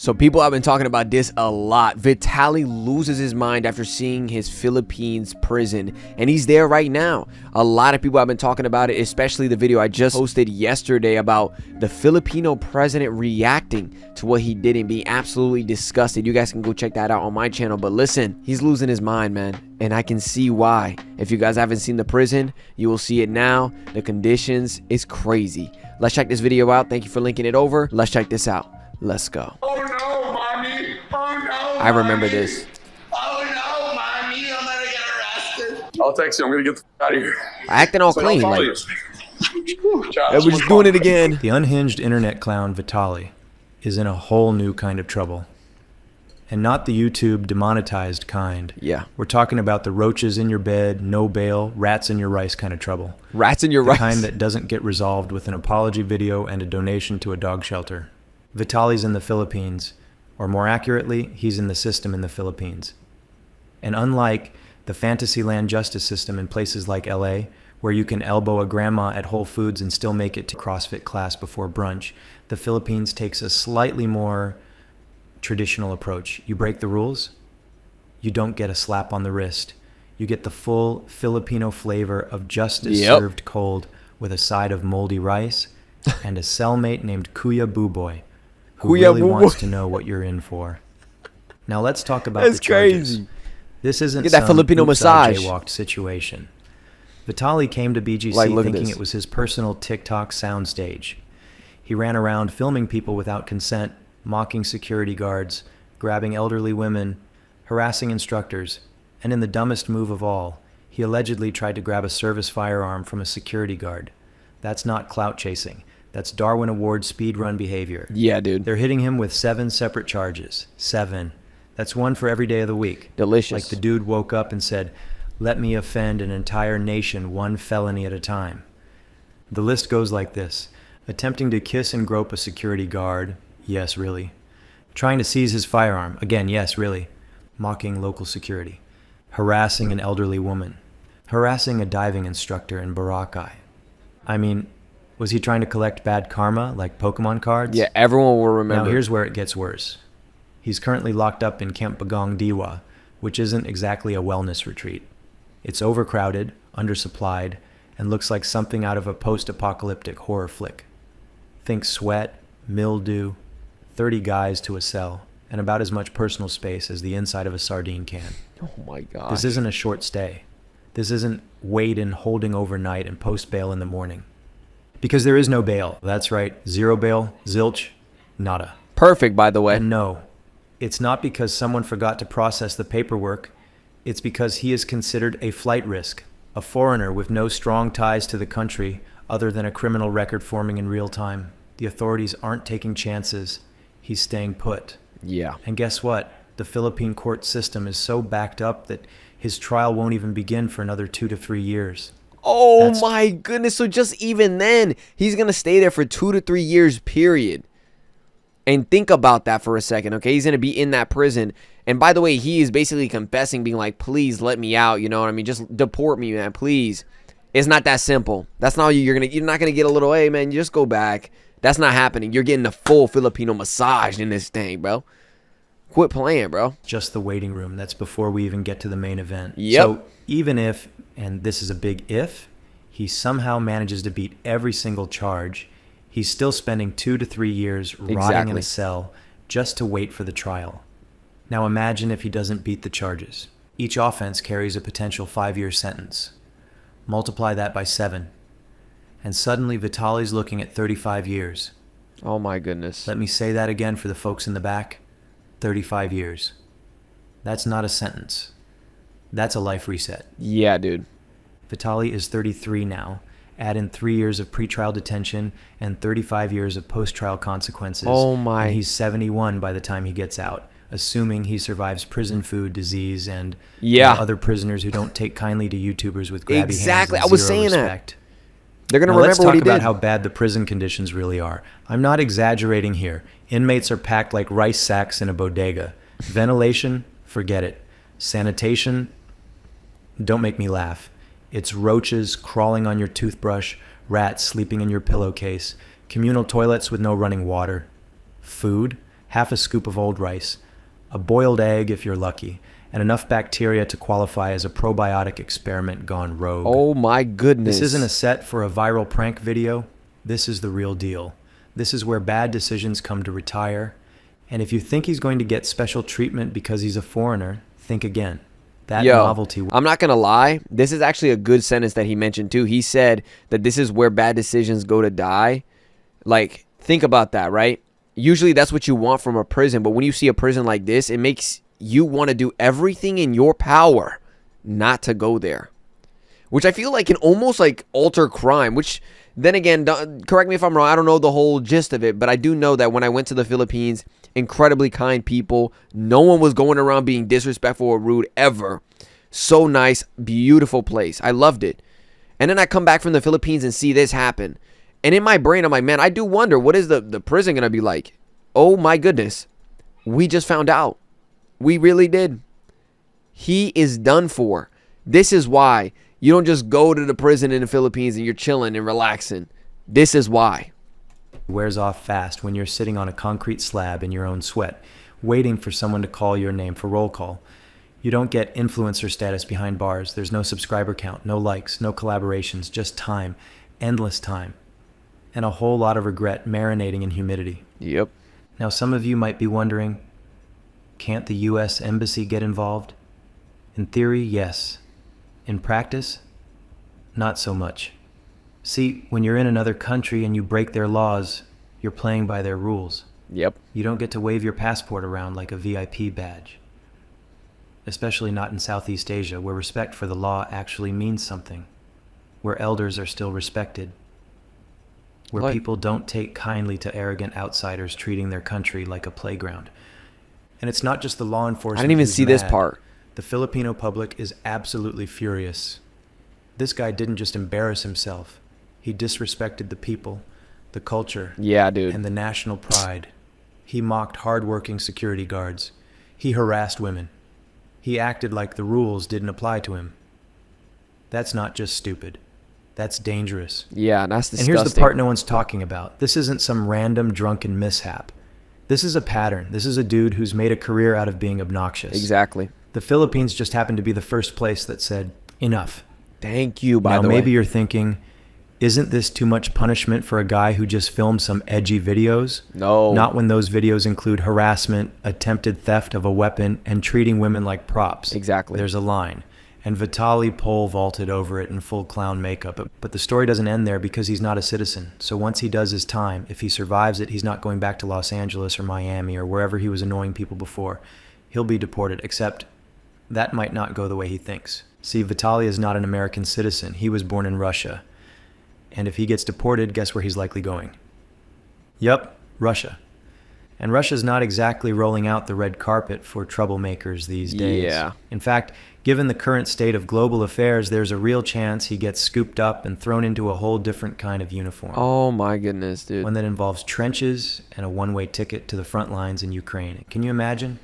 So people have been talking about this a lot. Vitaly loses his mind after seeing his Philippines prison, and he's there right now. A lot of people have been talking about it, especially the video I just posted yesterday about the Filipino president reacting to what he did and being absolutely disgusted. You guys can go check that out on my channel. But listen, he's losing his mind, man, and I can see why. If you guys haven't seen the prison, you will see it now. The conditions is crazy. Let's check this video out. Thank you for linking it over. Let's check this out. Let's go. Oh no, mommy! Oh no! I remember this. Oh no, mommy! I'm gonna get arrested. I'll text you. I'm gonna get the f out of here. Acting all So clean. I'll follow Like, you. we're just doing it again. The unhinged internet clown Vitaly is in a whole new kind of trouble. And not the YouTube demonetized kind. Yeah. We're talking about the roaches in your bed, no bail, rats in your rice kind of trouble. Rats in your The rice. kind that doesn't get resolved with an apology video and a donation to a dog shelter. Vitaly's in the Philippines, or more accurately, he's in the system in the Philippines. And unlike the Fantasyland justice system in places like LA, where you can elbow a grandma at Whole Foods and still make it to CrossFit class before brunch, the Philippines takes a slightly more traditional approach. You break the rules, you don't get a slap on the wrist. You get the full Filipino flavor of justice served cold with a side of moldy rice and a cellmate named Kuya Buboy, who really wants to know what you're in for. Now let's talk about the charges. Crazy. This isn't Get that some Filipino oops, I massage. jaywalked situation. Vitaly came to BGC Like, look at thinking this. it was his personal TikTok soundstage. He ran around filming people without consent, mocking security guards, grabbing elderly women, harassing instructors, and in the dumbest move of all, he allegedly tried to grab a service firearm from a security guard. That's not clout chasing. That's Darwin Award speedrun behavior. Yeah, dude. They're hitting him with 7 separate charges. 7. That's one for every day of the week. Delicious. Like the dude woke up and said, "Let me offend an entire nation one felony at a time." The list goes like this. Attempting to kiss and grope a security guard. Yes, really. Trying to seize his firearm. Again, yes, really. Mocking local security. Harassing an elderly woman. Harassing a diving instructor in Boracay. I mean, was he trying to collect bad karma like Pokemon cards? Yeah, everyone will remember. Now here's where it gets worse. He's currently locked up in Camp Bagong Diwa, which isn't exactly a wellness retreat. It's overcrowded, undersupplied, and looks like something out of a post-apocalyptic horror flick. Think sweat, mildew, 30 guys to a cell, and about as much personal space as the inside of a sardine can. Oh my God. This isn't a short stay. This isn't wait and holding overnight and post bail in the morning. Because there is no bail. That's right. Zero bail, zilch, nada. Perfect, by the way. And no, it's not because someone forgot to process the paperwork. It's because he is considered a flight risk, a foreigner with no strong ties to the country other than a criminal record forming in real time. The authorities aren't taking chances. He's staying put. Yeah. And guess what? The Philippine court system is so backed up that his trial won't even begin for another 2 to 3 years. Oh my goodness. So just even then, he's going to stay there for 2 to 3 years, period. And think about that for a second, okay? He's going to be in that prison. And by the way, he is basically confessing, being like, please let me out. You know what I mean? Just deport me, man, please. It's not that simple. That's not you're not going to get a little, hey, man, you just go back. That's not happening. You're getting the full Filipino massage in this thing, bro. Quit playing, bro. Just the waiting room. That's before we even get to the main event. Yep. So even if, and this is a big if, he somehow manages to beat every single charge, he's still spending 2 to 3 years rotting in a cell just to wait for the trial. Now imagine if he doesn't beat the charges. Each offense carries a potential 5-year sentence. Multiply that by 7. And suddenly Vitaly's looking at 35 years. Oh my goodness. Let me say that again for the folks in the back. 35 years. That's not a sentence. That's a life reset. Yeah, dude. Vitaly is 33 now. Add in 3 years of pretrial detention and 35 years of post-trial consequences. Oh my. And he's 71 by the time he gets out, assuming he survives prison food disease and other prisoners who don't take kindly to YouTubers with grabby hands and I was zero saying respect. that. They're going to Now remember let's talk what he about did. how bad the prison conditions really are. I'm not exaggerating here. Inmates are packed like rice sacks in a bodega. Ventilation, forget it. Sanitation, don't make me laugh. It's roaches crawling on your toothbrush, rats sleeping in your pillowcase, communal toilets with no running water. Food, half a scoop of old rice, a boiled egg if you're lucky, and enough bacteria to qualify as a probiotic experiment gone rogue. Oh my goodness. This isn't a set for a viral prank video. This is the real deal. This is where bad decisions come to retire. And if you think he's going to get special treatment because he's a foreigner, think again. That novelty. I'm not going to lie. This is actually a good sentence that he mentioned too. He said that this is where bad decisions go to die. Like, think about that, right? Usually that's what you want from a prison. But when you see a prison like this, it makes you want to do everything in your power not to go there. Which I feel like can almost like alter crime. Which, then again, correct me if I'm wrong. I don't know the whole gist of it. But I do know that when I went to the Philippines, incredibly kind people. No one was going around being disrespectful or rude ever. So nice, beautiful place. I loved it. And then I come back from the Philippines and see this happen. And in my brain, I'm like, man, I do wonder, what is the prison going to be like? Oh my goodness. We just found out. We really did. He is done for. This is why you don't just go to the prison in the Philippines and you're chilling and relaxing. This is why. Wears off fast when you're sitting on a concrete slab in your own sweat, waiting for someone to call your name for roll call. You don't get influencer status behind bars. There's no subscriber count, no likes, no collaborations, just time, endless time, and a whole lot of regret marinating in humidity. Yep. Now, some of you might be wondering, can't the U.S. Embassy get involved? In theory, yes. In practice, not so much. See, when you're in another country and you break their laws, you're playing by their rules. Yep. You don't get to wave your passport around like a VIP badge. Especially not in Southeast Asia, where respect for the law actually means something. Where elders are still respected. Where people don't take kindly to arrogant outsiders treating their country like a playground. And it's not just the law enforcement. I didn't even who's see this mad. part. The Filipino public is absolutely furious. This guy didn't just embarrass himself. He disrespected the people, the culture, Yeah, dude. and the national pride. He mocked hard-working security guards. He harassed women. He acted like the rules didn't apply to him. That's not just stupid. That's dangerous. Yeah, that's disgusting. And here's the part no one's talking about. This isn't some random drunken mishap. This is a pattern. This is a dude who's made a career out of being obnoxious. Exactly. The Philippines just happened to be the first place that said, enough. Thank you, by the way. Now, maybe you're thinking, isn't this too much punishment for a guy who just filmed some edgy videos? No. Not when those videos include harassment, attempted theft of a weapon, and treating women like props. Exactly. There's a line. And Vitaly pole vaulted over it in full clown makeup. But the story doesn't end there because he's not a citizen. So once he does his time, if he survives it, he's not going back to Los Angeles or Miami or wherever he was annoying people before. He'll be deported, except that might not go the way he thinks. See, Vitaly is not an American citizen. He was born in Russia. And if he gets deported, guess where he's likely going? Yup, Russia. And Russia's not exactly rolling out the red carpet for troublemakers these days. Yeah. In fact, given the current state of global affairs, there's a real chance he gets scooped up and thrown into a whole different kind of uniform. Oh my goodness, dude. One that involves trenches and a one-way ticket to the front lines in Ukraine. Can you imagine?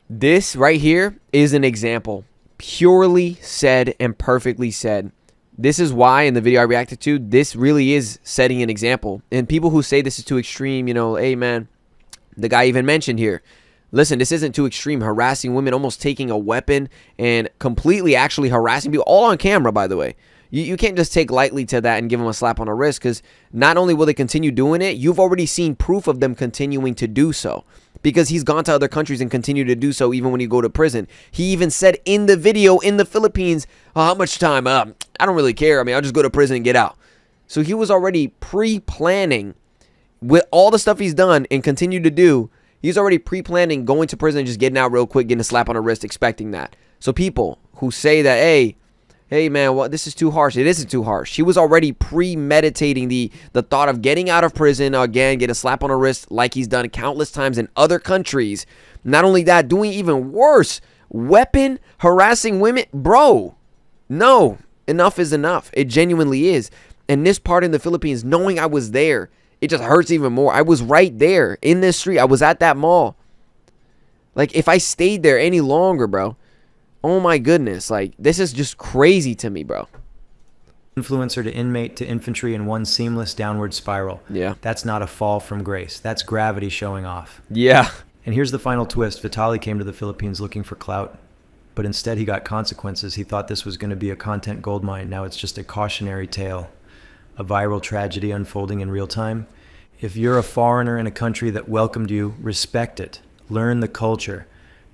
This right here is an example. Purely said and perfectly said. This is why in the video I reacted to, this really is setting an example. And people who say this is too extreme, you know, hey man, the guy even mentioned here, listen, this isn't too extreme. Harassing women, almost taking a weapon and completely actually harassing people, all on camera, by the way. You can't just take lightly to that and give them a slap on the wrist, because not only will they continue doing it, you've already seen proof of them continuing to do so. Because he's gone to other countries and continue to do so even when you go to prison. He even said in the video in the Philippines, oh, how much time? I don't really care. I mean, I'll just go to prison and get out. So he was already pre-planning with all the stuff he's done and continue to do. He's already pre-planning going to prison and just getting out real quick, getting a slap on the wrist, expecting that. So people who say that, hey man, well, this is too harsh. It isn't too harsh. He was already premeditating the thought of getting out of prison again, get a slap on the wrist like he's done countless times in other countries. Not only that, doing even worse, weapon, harassing women. Bro, no, enough is enough. It genuinely is. And this part in the Philippines, knowing I was there, it just hurts even more. I was right there in this street. I was at that mall. Like, if I stayed there any longer, bro, oh my goodness, like, this is just crazy to me, bro. Influencer to inmate to infantry in one seamless downward spiral. Yeah. That's not a fall from grace. That's gravity showing off. Yeah. And here's the final twist. Vitaly came to the Philippines looking for clout, but instead he got consequences. He thought this was going to be a content goldmine. Now it's just a cautionary tale, a viral tragedy unfolding in real time. If you're a foreigner in a country that welcomed you, respect it. Learn the culture.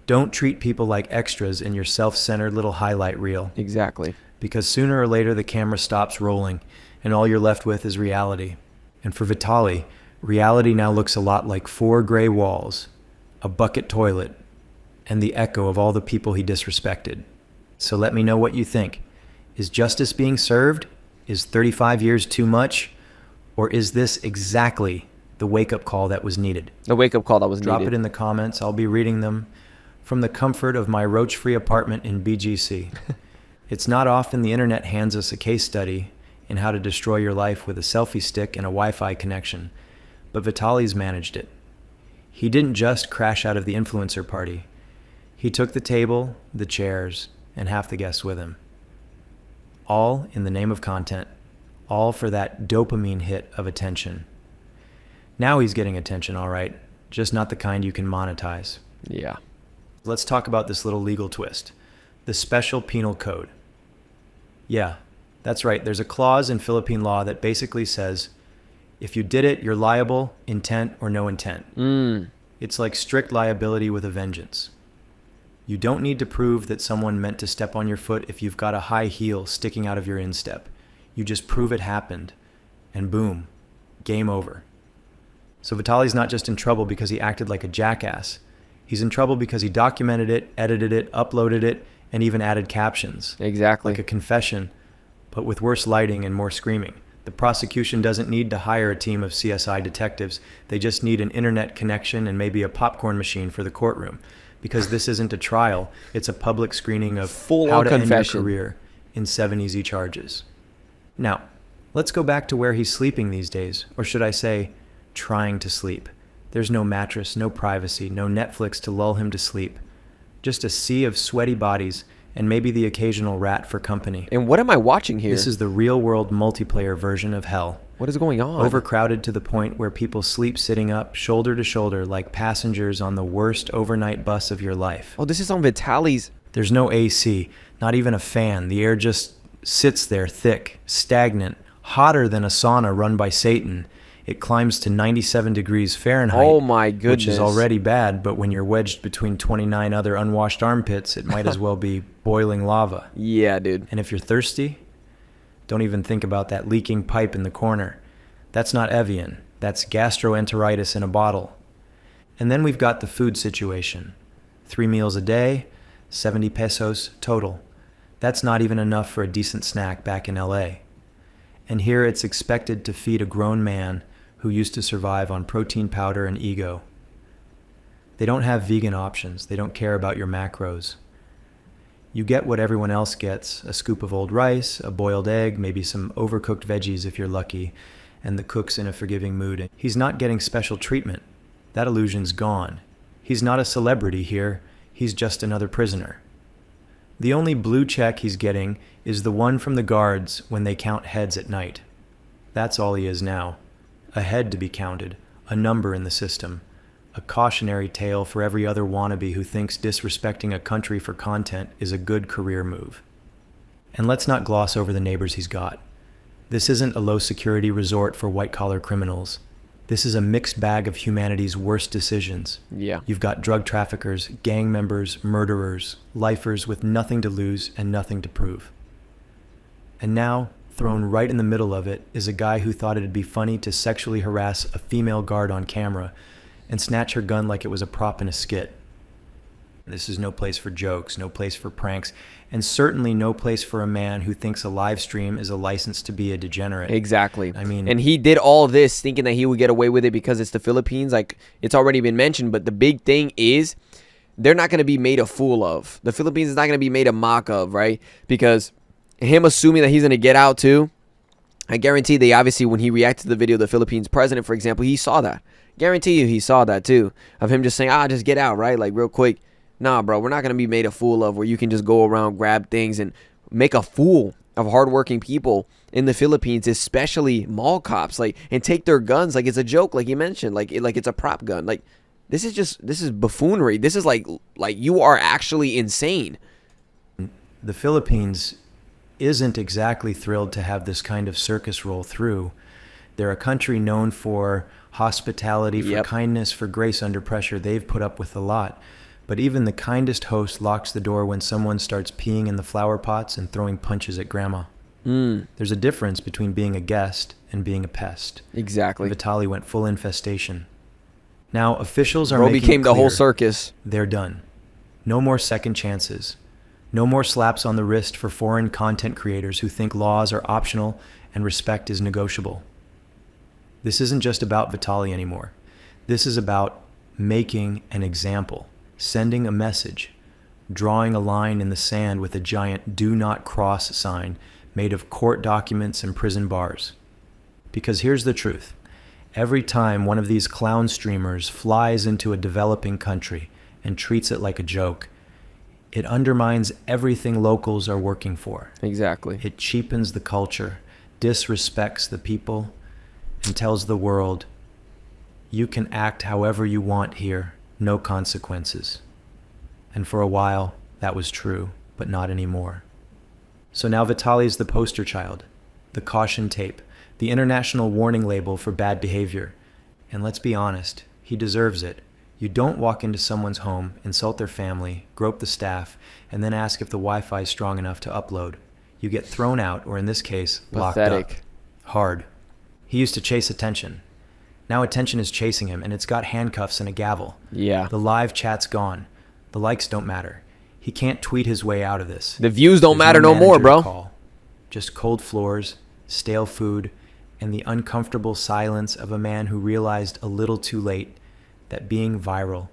Don't treat people like extras in your self-centered little highlight reel. Exactly. Because sooner or later the camera stops rolling and all you're left with is reality. And for Vitaly, reality now looks a lot like 4 gray walls, a bucket toilet, and the echo of all the people he disrespected. So let me know what you think. Is justice being served? Is 35 years too much? Or is this exactly the wake-up call that was needed? The wake-up call that was Drop needed. it in the comments. I'll be reading them from the comfort of my roach-free apartment in BGC. It's not often the internet hands us a case study in how to destroy your life with a selfie stick and a Wi-Fi connection, but Vitaly's managed it. He didn't just crash out of the influencer party. He took the table, the chairs, and half the guests with him. All in the name of content. All for that dopamine hit of attention. Now he's getting attention, all right, just not the kind you can monetize. Yeah. Let's talk about this little legal twist. The Special Penal Code. Yeah, that's right. There's a clause in Philippine law that basically says, if you did it, you're liable, intent or no intent. It's like strict liability with a vengeance. You don't need to prove that someone meant to step on your foot if you've got a high heel sticking out of your instep. You just prove it happened, and boom, game over. So Vitaly's not just in trouble because he acted like a jackass. He's in trouble because he documented it, edited it, uploaded it, and even added captions. Exactly. Like a confession, but with worse lighting and more screaming. The prosecution doesn't need to hire a team of CSI detectives. They just need an internet connection and maybe a popcorn machine for the courtroom. Because this isn't a trial, it's a public screening of how to confession. end your career in 7 easy charges. Now, let's go back to where he's sleeping these days, or should I say, trying to sleep. There's no mattress, no privacy, no Netflix to lull him to sleep. Just a sea of sweaty bodies and maybe the occasional rat for company. And what am I watching here? This is the real-world multiplayer version of hell. What is going on? Overcrowded to the point where people sleep sitting up, shoulder to shoulder, like passengers on the worst overnight bus of your life. Oh, this is on Vitaly's. There's no AC, not even a fan. The air just sits there thick, stagnant, hotter than a sauna run by Satan. It climbs to 97 degrees Fahrenheit. Oh my goodness. Which is already bad, but when you're wedged between 29 other unwashed armpits, it might as well be boiling lava. Yeah, dude. And if you're thirsty, don't even think about that leaking pipe in the corner. That's not Evian. That's gastroenteritis in a bottle. And then we've got the food situation. 3 meals a day, 70 pesos total. That's not even enough for a decent snack back in LA. And here it's expected to feed a grown man who used to survive on protein powder and ego. They don't have vegan options. They don't care about your macros. You get what everyone else gets, a scoop of old rice, a boiled egg, maybe some overcooked veggies if you're lucky, and the cook's in a forgiving mood. He's not getting special treatment. That illusion's gone. He's not a celebrity here. He's just another prisoner. The only blue check he's getting is the one from the guards when they count heads at night. That's all he is now. A head to be counted, a number in the system, a cautionary tale for every other wannabe who thinks disrespecting a country for content is a good career move. And let's not gloss over the neighbors he's got. This isn't a low-security resort for white-collar criminals. This is a mixed bag of humanity's worst decisions. Yeah. You've got drug traffickers, gang members, murderers, lifers with nothing to lose and nothing to prove. And now, thrown right in the middle of it, is a guy who thought it'd be funny to sexually harass a female guard on camera and snatch her gun like it was a prop in a skit. This is no place for jokes, no place for pranks, and certainly no place for a man who thinks a live stream is a license to be a degenerate. Exactly. I mean, and he did all this thinking that he would get away with it because it's the Philippines. Like, it's already been mentioned, but the big thing is they're not going to be made a fool of. The Philippines is not going to be made a mock of, right? Because him assuming that he's going to get out too, I guarantee they obviously, when he reacted to the video of the Philippines president, for example, he saw that. Guarantee you he saw that too, of him just saying, just get out, right? Like, real quick. Nah, bro, we're not going to be made a fool of where you can just go around, grab things, and make a fool of hardworking people in the Philippines, especially mall cops, like, and take their guns like it's a joke, like you mentioned, like it's a prop gun. Like, this is buffoonery. This is like you are actually insane. The Philippines isn't exactly thrilled to have this kind of circus roll through. They're a country known for hospitality, for kindness, for grace under pressure. They've put up with a lot. But even the kindest host locks the door when someone starts peeing in the flower pots and throwing punches at grandma. There's a difference between being a guest and being a pest. Exactly. Vitaly went full infestation. Now, officials are making became it the whole clear circus. they're done. No more second chances. No more slaps on the wrist for foreign content creators who think laws are optional and respect is negotiable. This isn't just about Vitaly anymore. This is about making an example, sending a message, drawing a line in the sand with a giant "do not cross" sign made of court documents and prison bars. Because here's the truth. Every time one of these clown streamers flies into a developing country and treats it like a joke, it undermines everything locals are working for. Exactly. It cheapens the culture, disrespects the people, and tells the world, you can act however you want here, no consequences. And for a while, that was true, but not anymore. So now Vitaly's the poster child, the caution tape, the international warning label for bad behavior. And let's be honest, he deserves it. You don't walk into someone's home, insult their family, grope the staff, and then ask if the Wi-Fi is strong enough to upload. You get thrown out, or in this case, locked up. Hard. He used to chase attention. Now attention is chasing him, and it's got handcuffs and a gavel. Yeah. The live chat's gone. The likes don't matter. He can't tweet his way out of this. The views don't matter no more, bro. Call. Just cold floors, stale food, and the uncomfortable silence of a man who realized a little too late that being viral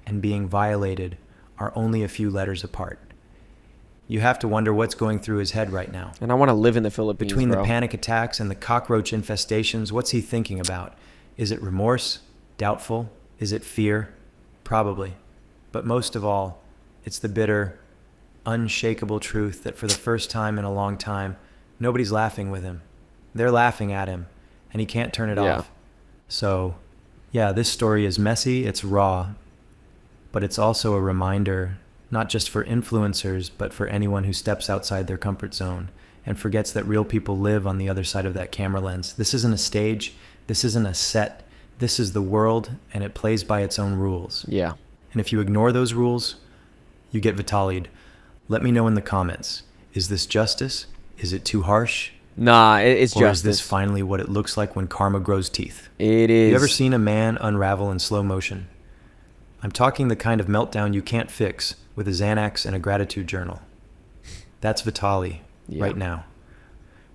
and being violated are only a few letters apart. You have to wonder what's going through his head right now. And I want to live in the Philippines, Between bro. the panic attacks and the cockroach infestations, what's he thinking about? Is it remorse? Doubtful? Is it fear? Probably. But most of all, it's the bitter, unshakable truth that for the first time in a long time, nobody's laughing with him. They're laughing at him, and he can't turn it off. So, yeah, this story is messy, it's raw, but it's also a reminder, not just for influencers, but for anyone who steps outside their comfort zone and forgets that real people live on the other side of that camera lens. This isn't a stage. This isn't a set. This is the world, and it plays by its own rules. Yeah. And if you ignore those rules, you get Vitaly'd. Let me know in the comments. Is this justice? Is it too harsh? Nah, it's or justice. Is this finally what it looks like when karma grows teeth? It is. You ever seen a man unravel in slow motion? I'm talking the kind of meltdown you can't fix with a Xanax and a gratitude journal. That's Vitaly right now.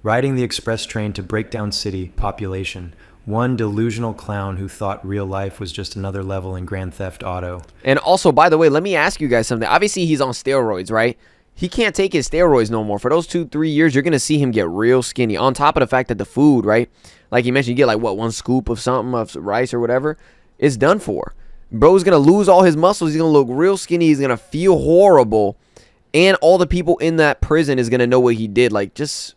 Riding the express train to breakdown city population, one delusional clown who thought real life was just another level in Grand Theft Auto. And also, by the way, let me ask you guys something. Obviously, he's on steroids, right? He can't take his steroids no more. For those 2-3 years, you're going to see him get real skinny. On top of the fact that the food, right? Like you mentioned, you get like, what, 1 scoop of something, of rice or whatever. It's done for. Bro's going to lose all his muscles. He's going to look real skinny. He's going to feel horrible. And all the people in that prison is going to know what he did. Like, just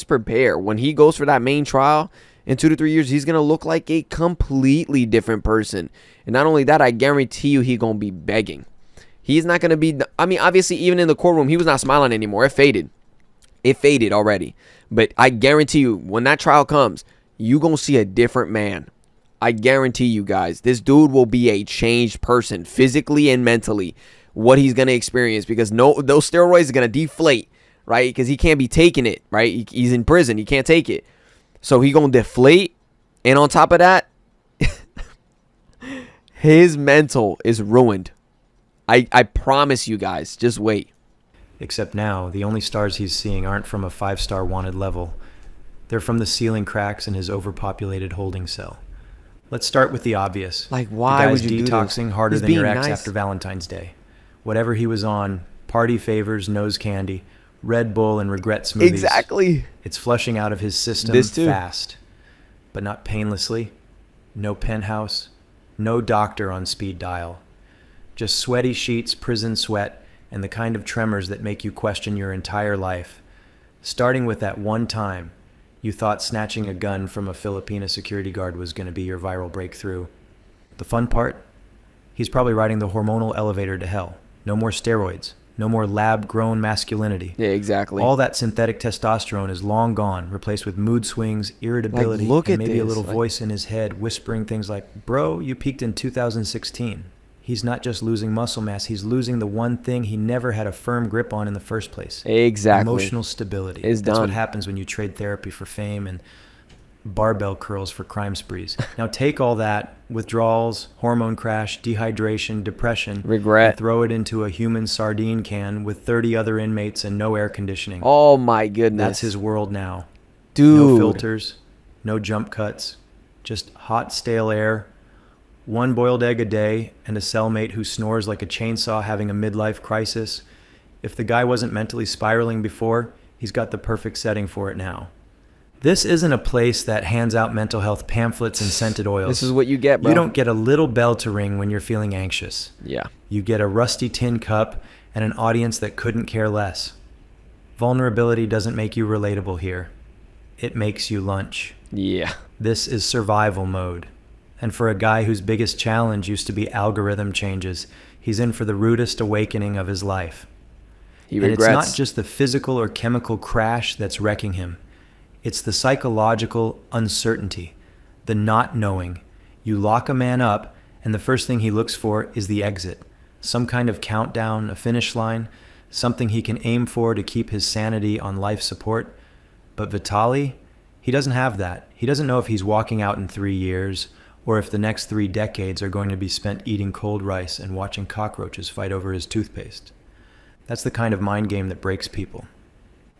prepare. When he goes for that main trial in 2 to 3 years, he's going to look like a completely different person. And not only that, I guarantee you he's going to be begging. He's not going to be, I mean, obviously, even in the courtroom, he was not smiling anymore. It faded. It faded already. But I guarantee you, when that trial comes, you're going to see a different man. I guarantee you guys, this dude will be a changed person, physically and mentally, what he's going to experience. Because those steroids are going to deflate, right? Because he can't be taking it, right? He's in prison. He can't take it. So he's going to deflate. And on top of that, his mental is ruined. I promise you guys, just wait. Except now, the only stars he's seeing aren't from a 5-star wanted level. They're from the ceiling cracks in his overpopulated holding cell. Let's start with the obvious. Like, why would you do this? Detoxing harder He's than your being ex nice. after Valentine's Day. Whatever he was on, party favors, nose candy, Red Bull, and regret smoothies. Exactly. It's flushing out of his system This too. fast, but not painlessly. No penthouse, no doctor on speed dial. Just sweaty sheets, prison sweat, and the kind of tremors that make you question your entire life. Starting with that one time you thought snatching a gun from a Filipina security guard was going to be your viral breakthrough. The fun part? He's probably riding the hormonal elevator to hell. No more steroids. No more lab-grown masculinity. Yeah, exactly. All that synthetic testosterone is long gone, replaced with mood swings, irritability, Like, look and at maybe a this. little Like- voice in his head whispering things like, bro, you peaked in 2016. He's not just losing muscle mass, he's losing the one thing he never had a firm grip on in the first place. Exactly. Emotional stability. It's That's done. what happens when you trade therapy for fame and barbell curls for crime sprees. Now take all that, withdrawals, hormone crash, dehydration, depression, Regret. and throw it into a human sardine can with 30 other inmates and no air conditioning. Oh my goodness. That's his world now. Dude. No filters, no jump cuts, just hot, stale air, one boiled egg a day, and a cellmate who snores like a chainsaw having a midlife crisis. If the guy wasn't mentally spiraling before, he's got the perfect setting for it now. This isn't a place that hands out mental health pamphlets and scented oils. This is what you get, bro. You don't get a little bell to ring when you're feeling anxious. Yeah. You get a rusty tin cup and an audience that couldn't care less. Vulnerability doesn't make you relatable here. It makes you lunch. Yeah. This is survival mode. And for a guy whose biggest challenge used to be algorithm changes, he's in for the rudest awakening of his life. He And regrets. it's not just the physical or chemical crash that's wrecking him. It's the psychological uncertainty, the not knowing. You lock a man up, and the first thing he looks for is the exit. Some kind of countdown, a finish line, something he can aim for to keep his sanity on life support. But Vitaly, he doesn't have that. He doesn't know if he's walking out in 3 years, or if the next 3 decades are going to be spent eating cold rice and watching cockroaches fight over his toothpaste. That's the kind of mind game that breaks people.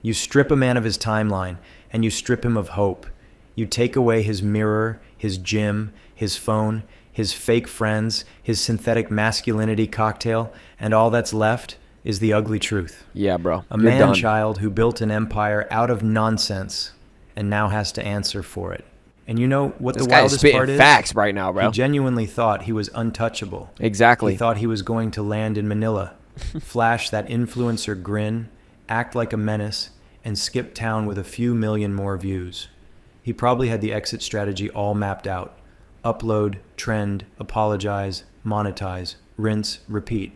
You strip a man of his timeline, and you strip him of hope. You take away his mirror, his gym, his phone, his fake friends, his synthetic masculinity cocktail, and all that's left is the ugly truth. Yeah, bro. A You're done. man-child who built an empire out of nonsense and now has to answer for it. And you know what This the guy is wildest spitting part is? facts right now, bro. He genuinely thought he was untouchable. Exactly. He thought he was going to land in Manila, flash that influencer grin, act like a menace, and skip town with a few million more views. He probably had the exit strategy all mapped out. Upload, trend, apologize, monetize, rinse, repeat.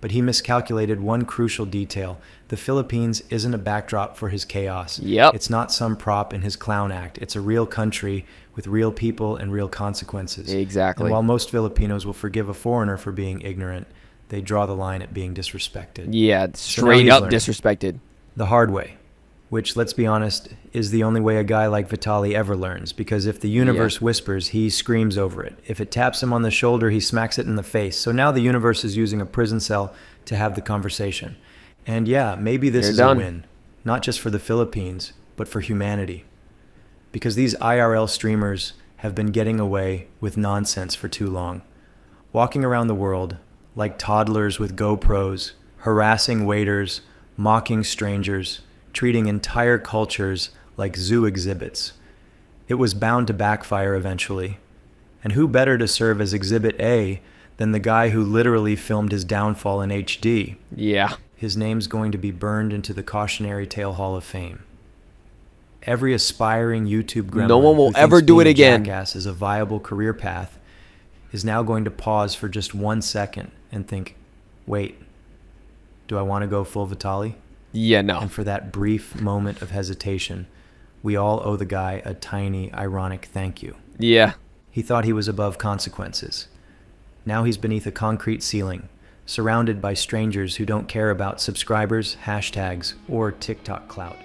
But he miscalculated one crucial detail. The Philippines isn't a backdrop for his chaos. Yep. It's not some prop in his clown act. It's a real country with real people and real consequences. Exactly. And while most Filipinos will forgive a foreigner for being ignorant, they draw the line at being disrespected. Yeah, So now straight he's up learned. disrespected. The hard way, which, let's be honest, is the only way a guy like Vitaly ever learns, because if the universe whispers, he screams over it. If it taps him on the shoulder, he smacks it in the face. So now the universe is using a prison cell to have the conversation. And yeah, maybe this You're is done. a win, not just for the Philippines, but for humanity. Because these IRL streamers have been getting away with nonsense for too long, walking around the world like toddlers with GoPros, harassing waiters, mocking strangers, treating entire cultures like zoo exhibits. It was bound to backfire eventually. And who better to serve as Exhibit A than the guy who literally filmed his downfall in HD? Yeah. His name's going to be burned into the Cautionary Tale Hall of Fame. Every aspiring YouTube gremlin No one will who thinks ever do being it a again. jackass is a viable career path is now going to pause for just 1 second and think, wait, do I want to go full Vitaly? Yeah, no. And for that brief moment of hesitation, we all owe the guy a tiny, ironic thank you. Yeah. He thought he was above consequences. Now he's beneath a concrete ceiling, surrounded by strangers who don't care about subscribers, hashtags, or TikTok clout.